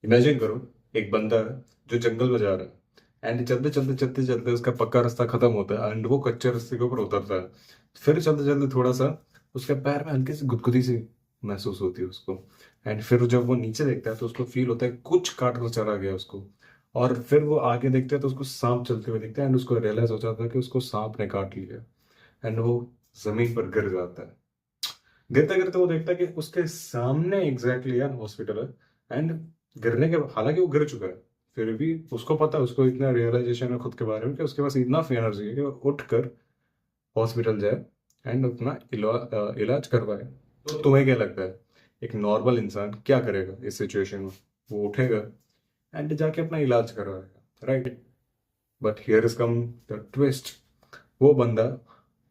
Imagine करो, एक बंदा है जो जंगल में जा रहा है एंड चलते चलते चलते चलते उसका पक्का रास्ता खत्म होता है एंड वो कच्चे रास्ते के ऊपर उतरता है। फिर चलते चलते थोड़ा सा उसके पैर में हल्की सी गुदगुदी सी महसूस होती है उसको। एंड फिर जब वो नीचे देखता है तो उसको फील होता है कुछ काट कर चला गया उसको। और फिर वो आगे देखता है तो उसको सांप चलते हुए दिखता है एंड उसको रियलाइज हो जाता है कि उसको सांप ने काट लिया। एंड वो जमीन पर गिर जाता है। गिरते गिरते वो देखता है कि उसके सामने एग्जैक्टली यार हॉस्पिटल है। एंड गिरने के हालांकि वो गिर चुका है, फिर भी उसको पता है, उसको इतना रियलाइजेशन है खुद के बारे में कि उसके पास इतना एनर्जी है कि वो उठ कर हॉस्पिटल जाए एंड अपना इलाज करवाए। तो तुम्हें क्या लगता है एक नॉर्मल इंसान क्या करेगा इस सिचुएशन में? वो उठेगा एंड जाके अपना इलाज करवाएगा, right? But here is come the twist. वो बंदा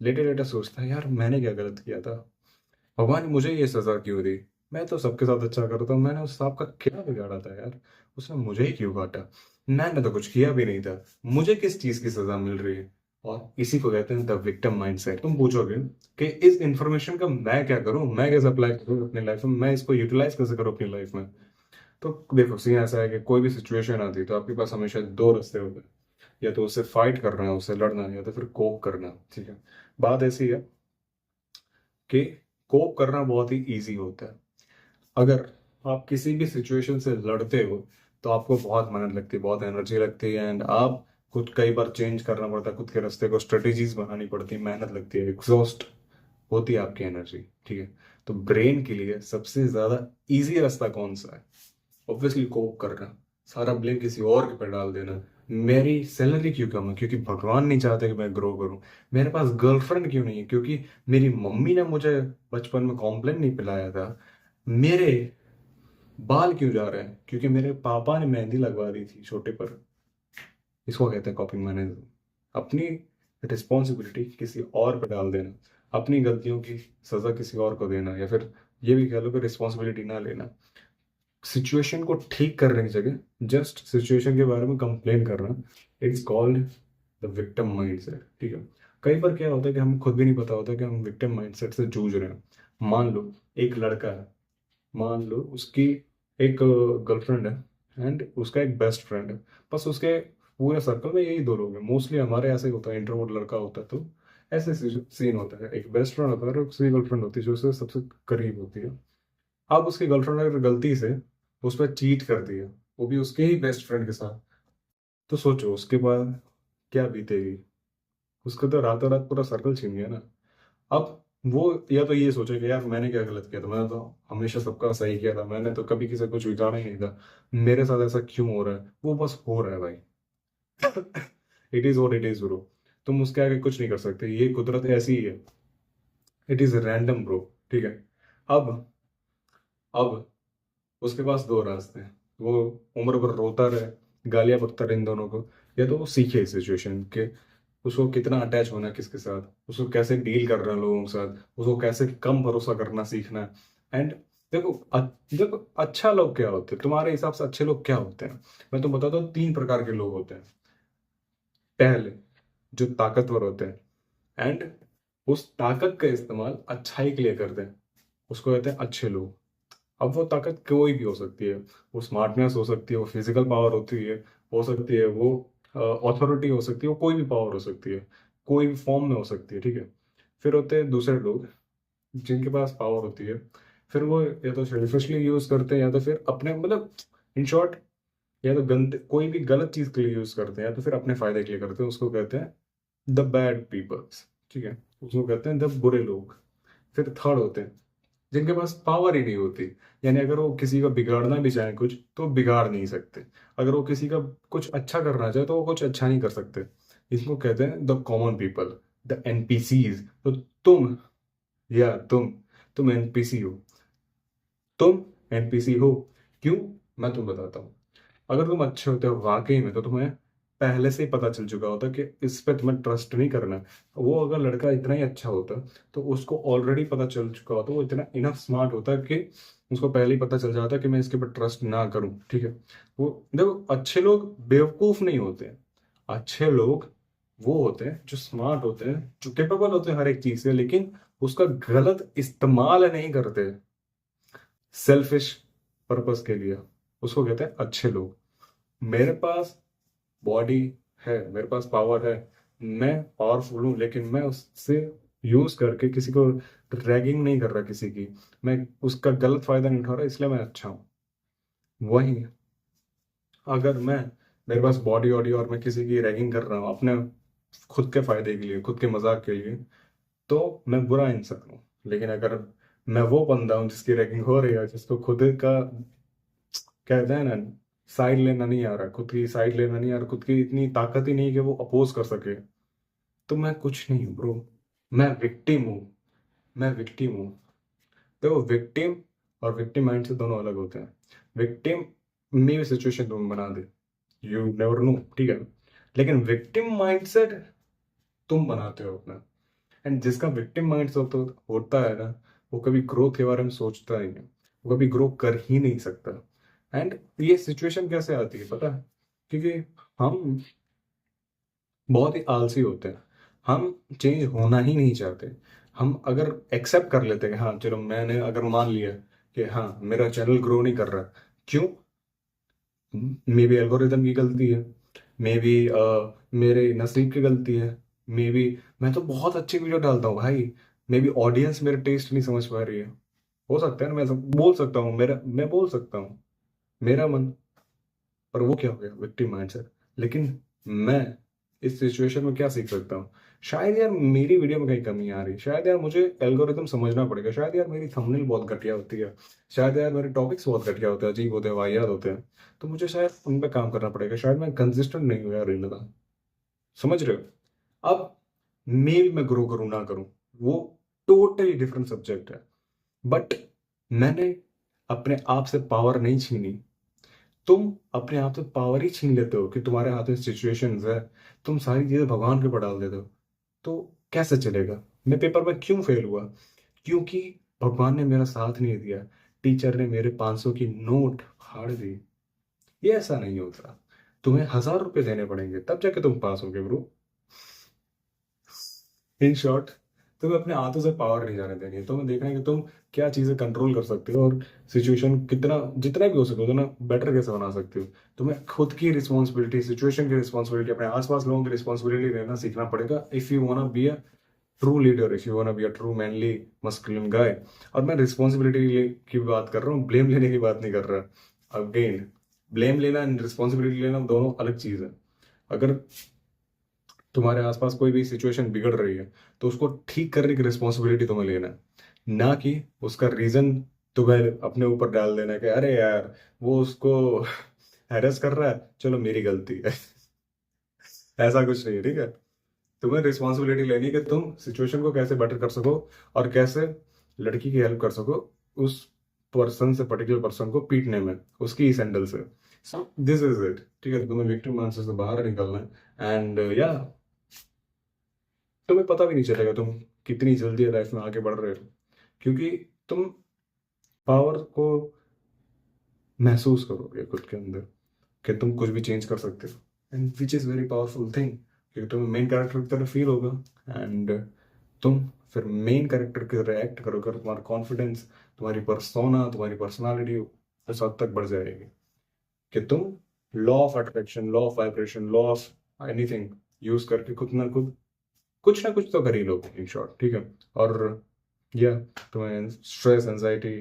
लेटे लेटे सोचता है, यार मैंने क्या गलत किया था? भगवान ने मुझे ये सजा क्यों दी? मैं तो सबके साथ अच्छा करता हूँ, मैंने उस सांप का क्या बिगाड़ा था यार? उसने मुझे ही क्यों काटा? मैंने तो कुछ किया भी नहीं था, मुझे किस चीज की सजा मिल रही है? और इसी को कहते हैं द विक्टिम माइंडसेट। तुम पूछोगे कि इस इंफॉर्मेशन का मैं क्या करूं, मैं कैसे अप्लाई करूं अपनी लाइफ में, मैं इसको यूटिलाइज कैसे करूं अपनी लाइफ में? तो देखो, सीन ऐसा है कि कोई भी सिचुएशन आती है तो आपके पास हमेशा दो रास्ते होते हैं। या तो उससे फाइट करना है, उससे लड़ना है, या तो फिर कोप करना है, ठीक है? बात ऐसी है कि कोप करना बहुत ही इजी होता है। अगर आप किसी भी सिचुएशन से लड़ते हो तो आपको बहुत मेहनत लगती है, बहुत एनर्जी लगती है एंड आप खुद कई बार चेंज करना पड़ता है, खुद के रास्ते को स्ट्रेटेजीज बनानी पड़ती है, मेहनत लगती है, एग्जॉस्ट होती है आपकी एनर्जी, ठीक है? तो ब्रेन के लिए सबसे ज्यादा इजी रास्ता कौन सा है? ऑब्वियसली कोप करना। सारा ब्लेम किसी और के पर डाल देना। मेरी सैलरी क्यों कम है? क्योंकि भगवान नहीं चाहते कि मैं ग्रो करूं। मेरे पास गर्लफ्रेंड क्यों नहीं है? क्योंकि मेरी मम्मी ने मुझे बचपन में कॉम्प्लेन नहीं पिलाया था। मेरे बाल क्यों जा रहे हैं? क्योंकि मेरे पापा ने मेहंदी लगवा दी थी छोटे पर। इसको कहते हैं कॉपिंग मैनेजर। अपनी रिस्पॉन्सिबिलिटी किसी और पे डाल देना, अपनी गलतियों की सजा किसी और को देना, या फिर ये भी कह लो कि रिस्पॉन्सिबिलिटी ना लेना। सिचुएशन को ठीक करने की जगह जस्ट सिचुएशन के बारे में कंप्लेन करना, it's called the victim mindset, ठीक है? कई बार क्या होता है कि हमें खुद भी नहीं पता होता कि हम विक्टिम माइंडसेट से जूझ रहे हैं। मान लो एक लड़का है, मान लो उसकी एक गर्लफ्रेंड है एंड उसका एक बेस्ट फ्रेंड है। बस उसके पूरे सर्कल में यही दो लोग हैं। मोस्टली हमारे ऐसे ही होता है, इंट्रोवर्ट लड़का होता है तो ऐसे सीन होता है। एक बेस्ट फ्रेंड होता है और उसकी गर्लफ्रेंड होती है जो उससे सबसे करीब होती है। अब उसकी गर्लफ्रेंड अगर गलती से उस पर चीट कर दिया, वो भी उसके ही बेस्ट फ्रेंड के साथ, तो सोचो उसके बाद क्या बीतेगी। उसका तो रातों रात पूरा सर्कल छीन गया ना। अब वो या तो ये सोचेगा, यार मैंने क्या गलत किया था, मैंने तो हमेशा सबका सही किया था, मैंने तो कभी किसी को कुछ बिगाड़ा ही नहीं था, मेरे साथ ऐसा क्यों हो रहा है? वो बस हो रहा है भाई। It is what it is bro. तुम उसके आगे कुछ नहीं कर सकते, ये कुदरत ऐसी ही है। इट इज रैंडम ब्रो, ठीक है? अब अब उसके पास दो रास्ते हैं। वो उम्र भर रोता रहे, गालियां बकता रहे इन दोनों को, या तो वो सीखे इस सिचुएशन के उसको कितना अटैच होना है किसके साथ, उसको कैसे डील करना है लोगों के साथ, उसको कैसे कम भरोसा करना सीखना है। एंड देखो देखो, अच्छा लोग क्या होते हैं तुम्हारे हिसाब से? अच्छे लोग क्या होते हैं? मैं तो बताता हूँ, तीन प्रकार के लोग होते हैं। पहले, जो ताकतवर होते हैं एंड उस ताकत का इस्तेमाल अच्छाई के लिए करते हैं, उसको कहते हैं अच्छे लोग। अब वो ताकत कोई भी हो सकती है। वो स्मार्टनेस हो सकती है, वो फिजिकल पावर होती है, हो सकती है वो अथॉरिटी हो सकती है, वो कोई भी पावर हो सकती है, कोई भी फॉर्म में हो सकती है, ठीक है? फिर होते हैं दूसरे लोग जिनके पास पावर होती है, फिर वो या तो सेल्फिशली यूज करते हैं या तो फिर अपने मतलब, इन शॉर्ट, या तो गंदे कोई भी गलत चीज के लिए यूज करते हैं या तो फिर अपने फायदे के लिए करते हैं। उसको कहते हैं द बैड पीपल्स, ठीक है? उसको कहते हैं द बुरे लोग। फिर थर्ड होते हैं जिनके पास पावर ही नहीं होती, यानी अगर वो किसी का बिगाड़ना भी चाहे कुछ तो बिगाड़ नहीं सकते। अगर वो किसी का कुछ अच्छा करना चाहे तो वो कुछ अच्छा नहीं कर सकते। इसको कहते हैं the common people, the NPCs. तो तुम या तुम एनपीसी हो। तुम एनपीसी हो। क्यों? मैं तुम्हें बताता हूँ। अगर तुम अच्छे होते हो वाकई में तो तुम्हें पहले से ही पता चल चुका होता कि इस पे तुम्हें ट्रस्ट नहीं करना। वो अगर लड़का इतना ही अच्छा होता तो उसको ऑलरेडी पता चल चुका होता, वो इतना इनफ स्मार्ट होता कि उसको पहले ही पता चल जाता कि मैं इसके ऊपर ट्रस्ट ना करूं, ठीक है? वो देखो, अच्छे लोग बेवकूफ नहीं होते। अच्छे लोग वो होते हैं जो स्मार्ट होते हैं, जो कैपेबल होते हैं हर एक चीज से, लेकिन उसका गलत इस्तेमाल नहीं करते सेल्फिश पर्पस के लिए। उसको कहते हैं अच्छे लोग। मेरे पास बॉडी है, मेरे पास पावर है, मैं पावरफुल हूँ, लेकिन मैं उससे यूज करके किसी को रैगिंग नहीं कर रहा किसी की, मैं उसका गलत फायदा नहीं उठा रहा, इसलिए मैं अच्छा हूँ। वहीं अगर मैं, मेरे पास बॉडी वॉडी और मैं किसी की रैगिंग कर रहा हूँ अपने खुद के फायदे के लिए, खुद के मजाक के लिए, तो मैं बुरा इंसान हूँ। लेकिन अगर मैं वो बंदा हूँ जिसकी रैगिंग हो रही है, जिसको खुद का कहते हैं ना, साइड लेना नहीं आ रहा, खुद की साइड लेना नहीं आ रहा, खुद की इतनी ताकत ही नहीं कि वो अपोज कर सके, तो मैं कुछ नहीं हूँ ब्रो। मैं विक्टिम हूँ, मैं विक्टिम हूँ। तो विक्टिम और विक्टिम माइंड से दोनों अलग होते हैं। विक्टिम में भी सिचुएशन तुम बना दे, यू नेवर नो, ठीक है। लेकिन विक्टिम माइंडसेट तुम बनाते हो अपना। एंड जिसका विक्टिम माइंड होता है ना, वो कभी ग्रोथ के बारे में सोचता ही नहीं, वो कभी ग्रो कर ही नहीं सकता। एंड ये सिचुएशन कैसे आती है पता है? क्योंकि हम बहुत ही आलसी होते हैं, हम चेंज होना ही नहीं चाहते। हम अगर एक्सेप्ट कर लेते हैं कि हाँ चलो, मैंने अगर मान लिया कि हाँ मेरा चैनल ग्रो नहीं कर रहा, क्यों? मे बी एल्गोरिदम की गलती है, मे बी मेरे नसीब की गलती है, मे बी मैं तो बहुत अच्छी वीडियो डालता हूँ भाई, मे बी ऑडियंस मेरे टेस्ट नहीं समझ पा रही है। हो सकता है ना, मैं बोल सकता हूँ, मेरा मैं बोल सकता हूँ मेरा मन। पर वो क्या हो गया, विक्टिम माइंडसेट। लेकिन मैं इस सिचुएशन में क्या सीख सकता हूँ? शायद यार मेरी वीडियो में कहीं कमी आ रही है, शायद यार मुझे एल्गोरिदम समझना पड़ेगा, शायद यार मेरी थंबनेल बहुत घटिया होती है, शायद यार मेरे टॉपिक्स बहुत घटिया होते हैं, अजीब होते हैं, वाहियात होते हैं। तो मुझे शायद उन पे काम करना पड़ेगा, शायद मैं कंसिस्टेंट नहीं हूँ यार इन का। समझ रहे हो? अब मेल में ग्रो करूँ ना करूँ, वो टोटली डिफरेंट सब्जेक्ट है। बट मैंने अपने आप से पावर नहीं छीनी। तुम अपने आप से पावर ही छीन लेते हो कि तुम्हारे हाथ में सिचुएशंस है, तुम सारी चीजें भगवान के ऊपर डाल देते हो। तो कैसे चलेगा? मैं पेपर में क्यों फेल हुआ? क्योंकि भगवान ने मेरा साथ नहीं दिया, टीचर ने मेरे 500 की नोट फाड़ दी। ये ऐसा नहीं होता, तुम्हें 1000 रुपये देने पड़ेंगे तब जाके तुम पास होगे ब्रो। इन शॉर्ट, तुम्हें अपने हाथों से पावर नहीं जाने देनी है, तुम्हें देखना है कि तुम क्या चीजें कंट्रोल कर सकते हो, और सिचुएशन कितना जितना भी हो सके उतना बेटर कैसे बना सकते हो। तुम्हें खुद की रिस्पॉन्सिबिलिटी, सिचुएशन की रिस्पॉन्सिबिलिटी, अपने आसपास लोगों की रिस्पॉन्सिबिलिटी लेना सीखना पड़ेगा, if you want be a true leader, if you want be a true manly masculine guy. और मैं रिस्पॉन्सिबिलिटी की बात कर रहा हूँ, ब्लेम लेने की बात नहीं कर रहा। अगेन, ब्लेम लेना एंड रिस्पॉन्सिबिलिटी लेना दोनों अलग चीज है। अगर तुम्हारे आसपास कोई भी सिचुएशन बिगड़ रही है, तो उसको ठीक करने की रिस्पॉन्सिबिलिटी तुम्हें लेना है, ना कि उसका रीजन तुम्हें अपने ऊपर डाल देना कि अरे यार वो उसको हैरेस कर रहा है, चलो मेरी गलती है। ऐसा कुछ नहीं है, ठीक है। तुम्हें रिस्पॉन्सिबिलिटी लेनी है कि तुम सिचुएशन को कैसे बेटर कर सको, और कैसे लड़की की हेल्प कर सको, उस पर्सन से, पर्टिकुलर पर्सन को पीटने में, उसकी सैंडल से। सो दिस इज इट, ठीक है। तुम्हें विक्टिम माइंडसेट से बाहर निकलना है, एंड या तुम्हें पता भी नहीं चलेगा तुम कितनी जल्दी लाइफ में आगे बढ़ रहे हो, क्योंकि तुम पावर को महसूस करोगे खुद के अंदर कि तुम कुछ भी चेंज कर सकते हो, and which is very powerful thing, क्योंकि तुम्हें मेन कैरेक्टर की तरह फील होगा। एंड तुम फिर मेन कैरेक्टर के रिएक्ट करोगे, और तुम्हारा कॉन्फिडेंस, तुम्हारी पर्सोना, तुम्हारी पर्सनालिटी उस हद तक बढ़ जाएगी कि तुम law of attraction, law of vibration, law of anything use करके खुद ना कुछ तो कर ही लोगे, इन शॉर्ट, ठीक है। और या तुम्हें स्ट्रेस, एंजाइटी,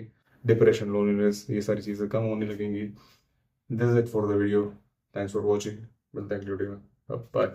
डिप्रेशन, लोनलीनेस, ये सारी चीज़ें कम होने लगेंगी। This is it for the video, thanks for watching, मिलते हैं अगली वीडियो में, बाय।